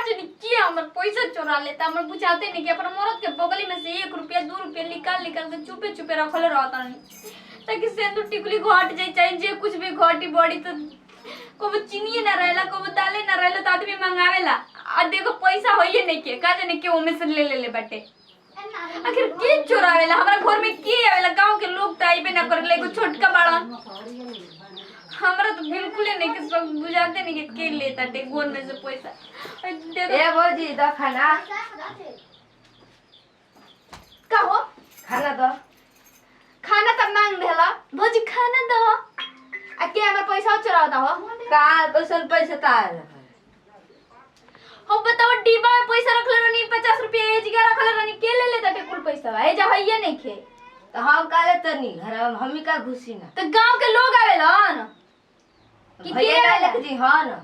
जानी किया हमर पैसा चोरा लेता हमर बुझाते नहीं कि अपन मरद के बगली में से 1 रुपया 2 रुपया निकाल निकाल के चुपे चुपे रखले रहता नहीं ताकि सिंदूर टिकुली घट जाए चाहे जे कुछ भी घटी बड़ी तो को चीनी ना रहेला को दाले ना रहेला तो आदमी मंगावेला आ देखो पैसा होइए नहीं के का जाने के ओमे से ले बाटे आखिर के चोरावेला हमरा घर में के आवेला गांव के लोग त आइबे ना करेला एगो छोटका बाड़ा हमरा तो बिल्कुल नहीं के सब बुझाते नहीं के लेता टे घर में से पैसा ए भौजी द खाना का हो खाना द खाना तब मांग देला भौजी खाना दो आ के हमर पैसा चोरावता हो का पैसा तार हो बताओ डिब्बा में पैसा रखले रहनी 50 रुपया ए जगह रखले रहनी के ले लेता टे कुल पैसा है जा हइए नहीं खे तो हम काले तनी घर हम ही का घुसी ना तो गांव के लोग आवेलन कि भैया का लेके जी हां न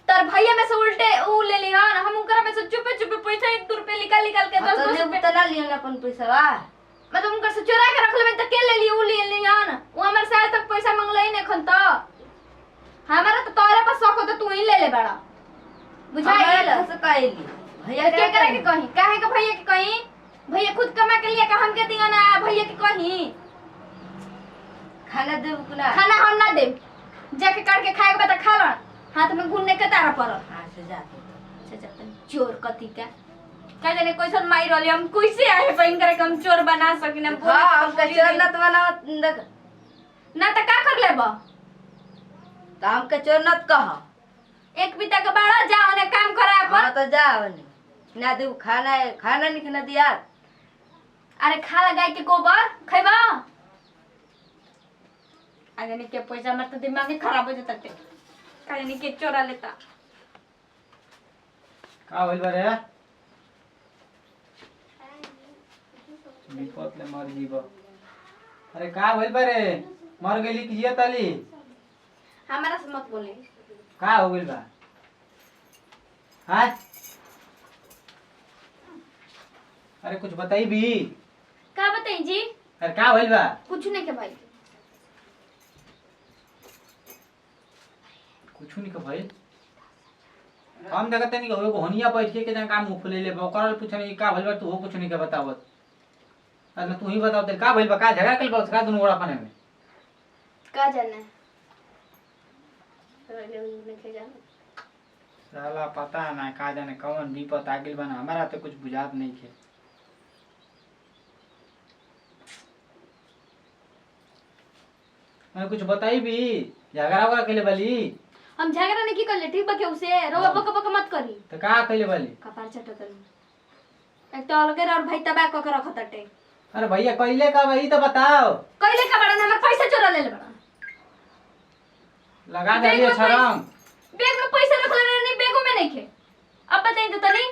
तर भैया में से उल्टे ऊ ले ली हां हम उनकरा में से चुपे चुपे पैसा 1 रुपया निकाल के 10 रुपया तो ना लियो अपन पैसा वा मतलब उनकर से चोरा के रखले में त के ले ली ऊ ले ली हां वो हमर से आज तक पैसा मांगले ही नहीं खन त हमारा तो तोरे पर शौक हो तो तू ही ले ले बड़ा बुझाइल से कहली भैया के करे के कहीं काहे के भैया के कहीं भैया खुद कमा के लिए का हम के दिया ना भैया के कहीं खाना देब कुना खाना हम ना देब जाके काट के खाए के बता खा ल हाथ में गुन्ने के तारा पर हां से जा चोर कथी का जाने कैसन माई रहले हम कैसे आए बहन करे हम चोर बना सकिन हां हम का चोर न तो बना ना त का कर लेबा तो हम के चोर न कह एक बिता के बाड़ा जा ओने काम करा अपन हां तो जा ओने ना देब खाना नहीं खाना दिया अरे खा गाय के गोबर खैबा आ जाने के पैसा मत दिमाग खराब हो जाता टे का जाने के चोरा लेता का होइल बा रे विपत ले मर जीव अरे का होइल बा रे मर गेली कि जिया ताली हमारा से मत बोले का हो गइल बा हां अरे कुछ बताई भी का बताई जी अरे का होइल बा कुछ नहीं के भाई कुछ नहीं का भाई हम देखत नहीं हो एगो होनिया बैठ के जन काम मुंह फुले ले ओकरा पूछने का भइल बा तू हो कुछ नहीं के बतावत अरे तू ही बताओ तेरे का भइल बा का झगड़ा कइल बा का दुनु गोड़ा पने में का जाने रहले नहीं के जाने साला पता ना का जाने कौन विपत आ गेल बा ना हमारा तो कुछ बुझात नहीं है मैं कुछ बताई भी झगड़ा वगड़ा कइले बाली हम झगड़ा नहीं की कर ले ठीक बा के उसे रोवा बक बक मत करी तो का कइले बाली कपार चटतनी एक तो अलगे और भाई तबा क के रखत टे अरे भैया कइले का भाई तो बताओ कइले का बड़न हमर पैसा चोरा ले बड़न लगा दे छरम बैग में पैसा रखले रहनी बैगो में नहीं खे अब बताई तो तनी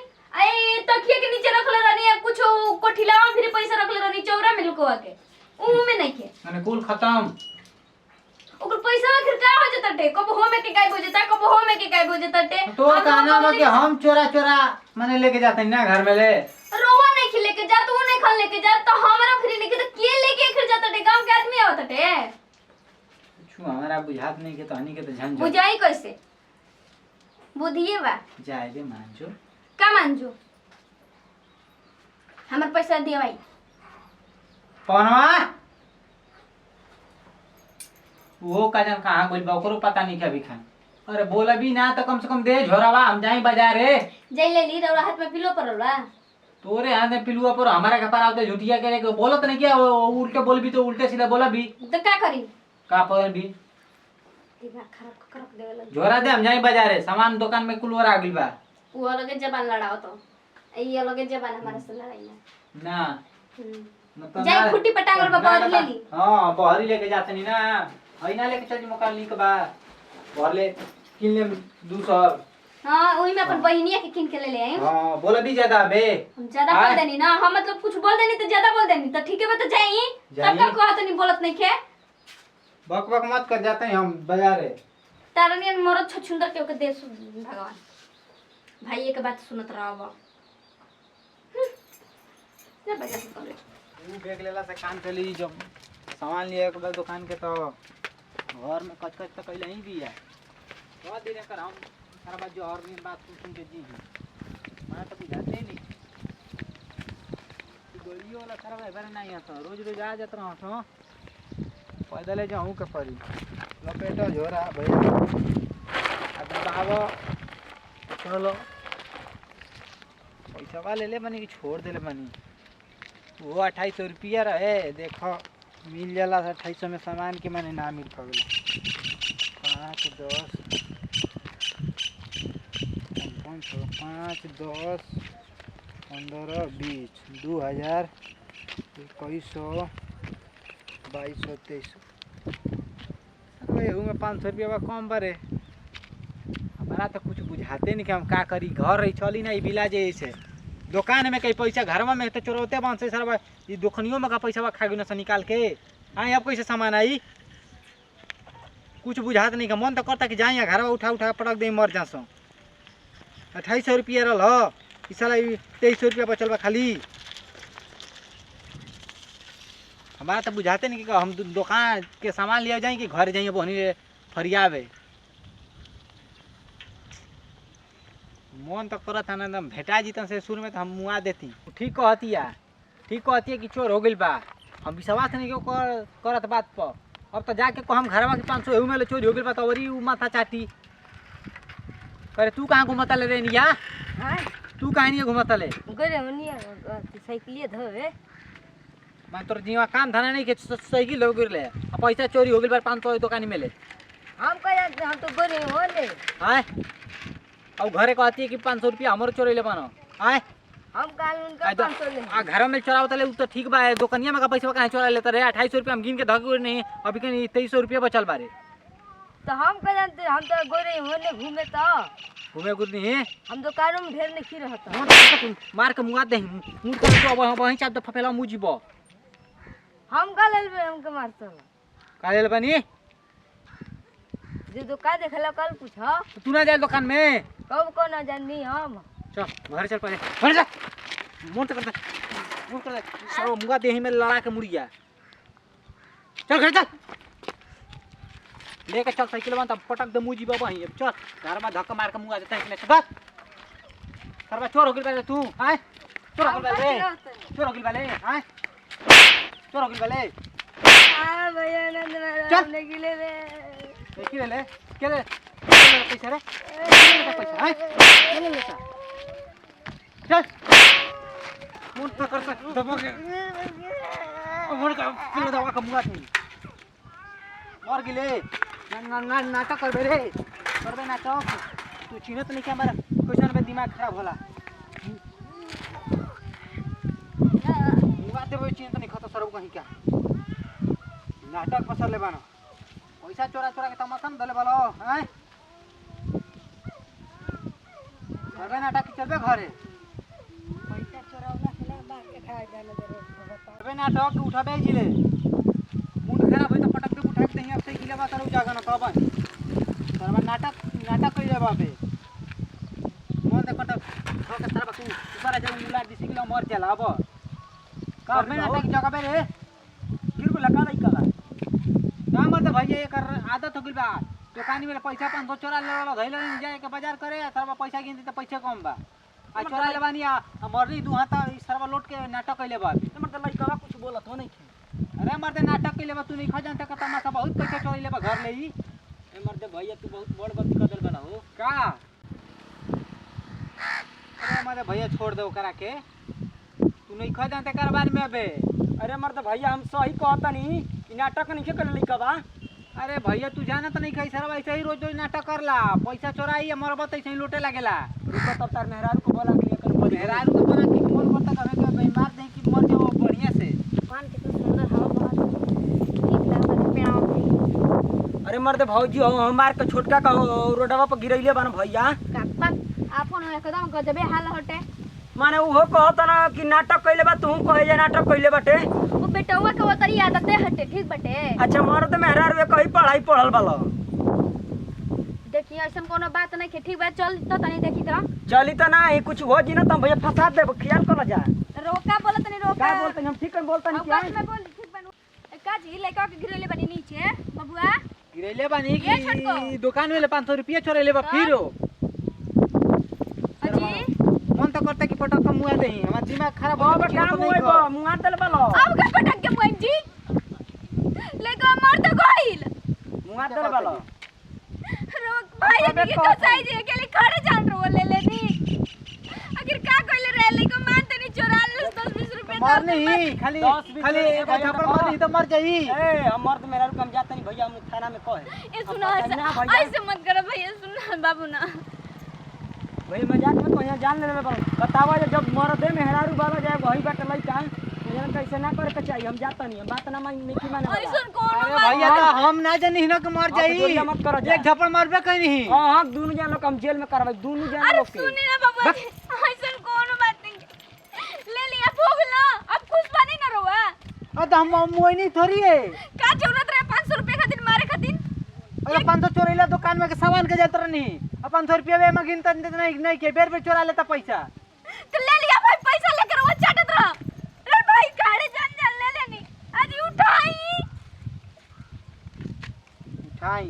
आई तकिया के नीचे रखले रहनी कुछ कोठिलावा फिर पैसा रखले रहनी चौरा में लुकवा के ऊ में नहीं खे माने कुल खत्म ओकर पैसा आखिर का हो जता टे कब हो में के गायब हो जता कब हो में के गायब हो जता टे तो कहना बा कि हम चोरा चोरा माने लेके जाते ना घर में ले रोवा नहीं खिले के जा तू नहीं खा लेके जा तो हमरा फिर नहीं के तो के लेके आखिर जाता टे गांव के आदमी आवत टे कुछ हमारा बुझात नहीं के तो हनी के तो झंझट बुझाई कैसे बुधिए बा जाए दे मानजो का मानजो हमर पैसा दिया भाई पवनवा वो का जन कहां गइल बा ओकरो पता नहीं क्या भी खान अरे बोला भी ना तो कम से कम दे झोरावा हम जाई बाजार रे जई ले ली रौरा हाथ में पिलो परलवा तोरे हाथ में पिलुआ पर हमारा के पर आवते झूठिया के बोलत नहीं क्या उल्टे बोल भी तो उल्टे सीधा बोला भी तो का करी का पर भी दिमाग खराब कर रख देवेला झोरा दे हम जाई बाजार रे सामान दुकान में कुल आ गइल बा वो लगे जबान लड़ाओ तो ये लगे जबान हमारे से लड़ाई ना ना जाई खुट्टी पटांगल बा बहरी ले ली हां बहरी लेके जाते नहीं ना हई ना लेके चल जी मकान ली के बा भर ले किन ले 200 हां ओही में अपन बहिनिया के किन के ले आई हां बोला भी ज्यादा बे हम ज्यादा बोल देनी ना हम मतलब कुछ बोल देनी तो ज्यादा बोल देनी तो ठीक है बता जाई तब का कहत नहीं बोलत नहीं खे बक बक मत कर जाते हैं हम बाजार रे तारनियन मरद छछुंदर के दे भगवान भाई के बात सुनत रहबा ना बजा से करे ऊ बैग लेला से काम चली जब सामान लिए के बाद दुकान के तो घर में कच कच तो कइले ही भी है बहुत दिन कर हम सारा बात जो और भी बात सुन के जी मैं तो बुझाते ही नहीं गोलियों वाला सारा एबारे नहीं आता रोज रोज आ जाता रहा तो पैदल जाऊँ के पड़ी लपेटो झोरा भैया अब बताओ चलो पैसा वाले ले बनी कि छोड़ दे ले बनी वो 2800 रुपया रहे देखो मिल जाला 2800 में सामान के मैंने ना मिल पावे 5 10 5 10 15 20 2000 2100 2200 2300 में 500 रुपया कम बारे हमारा तो कुछ बुझाते नहीं कि हम का करी घर रही चली ना बिलाज ऐसे दुकान में कई पैसा घर में तो चोरौते बन से सर ये दुकानियों में का पैसा खा गई निकाल के हाँ अब कैसे सामान आई कुछ बुझाते नहीं का मन तो करता कि जाए घर उठा उठा पटक दे मर जा सो 2800 रुपया रहा इस साल 2300 रुपया बचल बा खाली हमारा तो बुझाते नहीं कि हम दुकान के सामान लिया जाए कि घर जाइए बहनी फरियावे मन तो करत है ना एकदम भेटा जीतन से शुरू में तो हम मुआ देती ठीक कहती है कि चोर हो गई बा हम विश्वास नहीं क्यों करत बात पर अब तो जाके को हम घरवा के 500 एहू में चोरी हो गई बा तो वरी उ माथा चाटी करे तू कहाँ घूमता ले रे निया हां तू कहाँ नहीं घूमता ले गरे होनी साइकिल धोवे मैं तोर जीवा काम धना नहीं के साइकिल हो गई ले पैसा चोरी हो गई बा 500 दुकान में ले हम कह हम तो गरे होले हां और घरे कहती है कि 500 रुपया हमारे चोरी ले बनो आए हम काल उनका 500 ले घर में चोरावता ले तो ठीक बा दुकानिया में का पैसा कहाँ चोरा लेता रे 2800 रुपया हम गिन के धक नहीं अभी कहीं 2300 रुपया बचल बारे तो हम कह जानते हम तो गोरे होने घूमे तो घूमे कुछ नहीं हम दुकानों में ढेर नहीं रहता मार के मुआ दे मुंह कर तो वहीं चाप तो फफेला मुंह जीबो हम का लेबे हमके मारतो का ले बनी जो दुकान देखला कल पूछो तू ना जाए दुकान में कब को ना जाननी हम चल घर चल पहले घर जा मुंह कर दे सारो मुआ देही में लड़ा के मुड़िया चल घर चल लेके चल साइकिल बन तब पटक दे मुंह जीबो वहीं चल घर में धक्का मार के मुआ देता है चल करवा चोर हो गई तू आए चोर हो गई चोर हो गई आए चोर हो गई हां भैया चल ने गिले रे के ले पैसा रे पैसा आए चल मुंह तो कर दबो के मोर का पिलो दवा का मुआ थी और गिले ना नाटक कर रे नाटक तू चिन्हत नहीं क्या हमारा क्वेश्चन में दिमाग खराब होला मुआ देबो चिन्हत नहीं खतो सरब कहीं क्या नाटक पसर ले बानो पैसा चोरा चोरा के तमाशा में धले बालो हैं करबे नाटक चलबे घरे पैसा चोरावला के बात के खा जाने दे करबे नाटक उठाबे जिले मुंड खराब होई तो पटक दे उठा के अब से गिले बा करू जागा ना तब करबा नाटक कइ ले बाबे मन दे कट के तरबा तू ऊपर जा मुला दिस किलो मर जाला अब करबे नाटक जगबे रे किरको लगा नहीं कला काम मत भैया ये कर आदत हो गई बा दुकानी में पैसा 500 चोरा ले वाला धइले नहीं जाए के बाजार करे सरबा पैसा गिनती तो पैसा कम बा आ चोरा ले बानी मरनी दू हाथ ई सरबा लोट के नाटक कइले बा हमर त लइका कुछ बोलत हो नहीं अरे मर्दे नाटक कइले बा तू नहीं खा जानता का तमाशा बहुत पैसा चोरी ले बा घर ले ई ए मर दे भैया तू बहुत बड़ गलती कर देल बना हो का अरे मर्दे भैया छोड़ दे ओकरा के तू नहीं खा जानता कारबार में अबे अरे मर दे भैया हम सही कहता नहीं ई नाटक नहीं के कर लइका बा अरे भैया तू जाना तो नहीं खाई सरबा ऐसे ही रोज रोज नाटक करला पैसा चोराई मरबत ऐसे ही लूटे लागेला रुको तब तार मेहरारू को बोला के कर बोल मेहरारू को बोला कि मोर पता करे के भाई मार दे कि मर जाओ बढ़िया से पान के तो सुंदर हवा बहुत ठीक लागत पेड़ाव अरे मर दे भौजी हो हमार के छोटका का रोडवा पर गिरैले बन भैया कापा आपन एकदम गजबे हाल हटे माने वो कहता ना कि नाटक कइले बा तू कहे जे नाटक कइले बाटे वो बेटवा के वतरी आदते हटे ठीक बटे अच्छा मर्द मेहरारू कहीं पढ़ाई पढ़ल बालो देखिए ऐसा कोनो बात नहीं के ठीक बा चल तो तनी देखी तो चली तो नहीं कुछ हो जी ना तुम भैया फंसा दे ख्याल कर जा रोका बोलत नहीं रोका का बोलते हम ठीक कर बोलते नहीं अवकाश क्या में बोल ठीक बनू काजी लइका के गिरले बनी नीचे बबुआ गिरैले बानी ये छोटको। कि दुकान में 500 रुपया चोरैले बा फिर अजी मन तो मुआ देही हमार दिमाग खराब हो अब गया काम होई बा मुआ दल बलो अब का पटक के मोइन जी लेको मर तो गइल मुआ दल बलो रोक भाई अबे के कौन? कसाई जी के लिए खड़े जान रो ले लेनी आखिर का कइले रे लेको मानते नहीं चोरा ले 10-20 रुपए मर नहीं खाली 10-20 खाली रुपया एक भैया थप्पड़ तो- मार नहीं तो मर जाई ए हम मर्द मेरा रुक हम जाते नहीं भैया हम थाना में कहे ए सुनो ऐसे मत करो भैया सुनो बाबू ना भाई मजाक में कहीं जान ले बतावा जब मर्दे मेहरारू वाला जाए वही बात लइका मुझे कैसे ना करे के चाहिए हम जाता नहीं हम बात ना नहीं की माने वाला। ऐसन कौन अरे भैया तो हम ना जानी ना के मर आप जाई जोरिया मत करो जा। एक थप्पड़ मारबे कहीं नहीं हां हां दोनों जान लोग हम जेल में करवाई दोनों जान अरे लोग के सुनी ना बाबू जी ऐसन कौन बात नहीं ले लिया भोग लो अब खुश बनी ना रोवा अब हम मोई नहीं थोड़ी है का जरूरत रहे 500 रुपए खातिर मारे खातिर अगर 500 चोरीला दुकान में के सामान के जात रहनी अब 500 रुपया में मगिन त नहीं के बेर बेर चोरा लेता पैसा तो ले लिया भाई पैसा लेकर वो चाटत रहा अरे भाई गाड़ी जान जान ले लेनी आज उठाई उठाई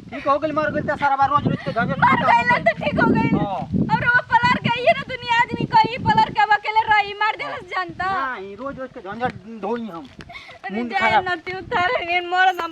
ठीक हो गेल मर गेल त सारा बार रोज रोज के झंझट मर गइल ना तो ठीक हो गइल हां अब वो पलर गई है ना दुनिया आदमी कहीं पलर के अकेले रही मार देलस जानता नहीं रोज रोज के झंझट ढोई हम अरे मुंड जाए खराब ना तू उतारे मर